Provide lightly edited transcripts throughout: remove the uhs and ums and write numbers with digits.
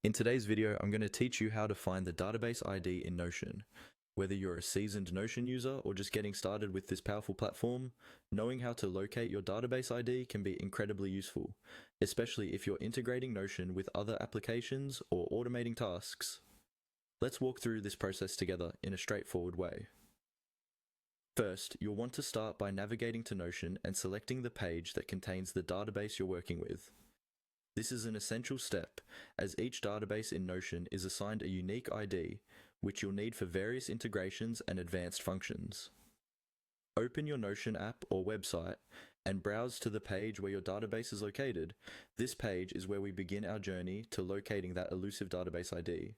In today's video, I'm going to teach you how to find the database ID in Notion. Whether you're a seasoned Notion user or just getting started with this powerful platform, knowing how to locate your database ID can be incredibly useful, especially if you're integrating Notion with other applications or automating tasks. Let's walk through this process together in a straightforward way. First, you'll want to start by navigating to Notion and selecting the page that contains the database you're working with. This is an essential step, as each database in Notion is assigned a unique ID, which you'll need for various integrations and advanced functions. Open your Notion app or website and browse to the page where your database is located. This page is where we begin our journey to locating that elusive database ID.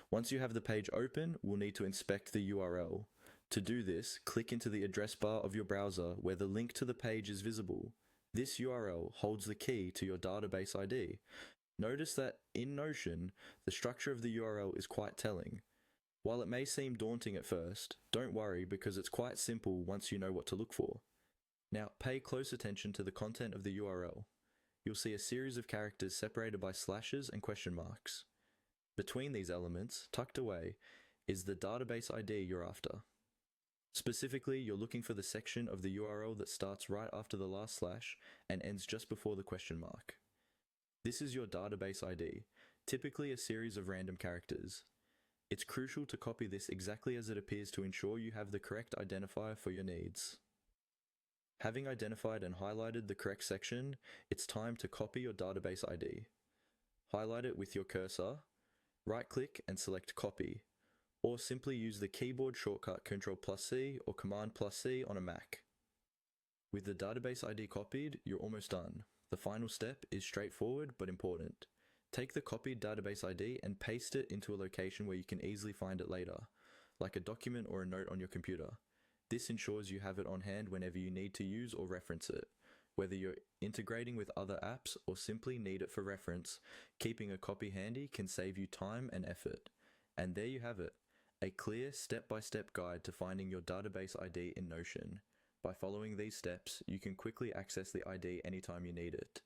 Once you have the page open, we'll need to inspect the URL. To do this, click into the address bar of your browser where the link to the page is visible. This URL holds the key to your database ID. Notice that in Notion, the structure of the URL is quite telling. While it may seem daunting at first, don't worry because it's quite simple once you know what to look for. Now pay close attention to the content of the URL. You'll see a series of characters separated by slashes and question marks. Between these elements, tucked away, is the database ID you're after. Specifically, you're looking for the section of the URL that starts right after the last slash and ends just before the question mark. This is your database ID, typically a series of random characters. It's crucial to copy this exactly as it appears to ensure you have the correct identifier for your needs. Having identified and highlighted the correct section, it's time to copy your database ID. Highlight it with your cursor, right-click and select Copy, or simply use the keyboard shortcut Ctrl+C or Command+C on a Mac. With the database ID copied, you're almost done. The final step is straightforward but important. Take the copied database ID and paste it into a location where you can easily find it later, like a document or a note on your computer. This ensures you have it on hand whenever you need to use or reference it. Whether you're integrating with other apps or simply need it for reference, keeping a copy handy can save you time and effort. And there you have it. A clear step-by-step guide to finding your database ID in Notion. By following these steps, you can quickly access the ID anytime you need it.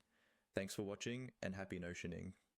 Thanks for watching and happy Notioning.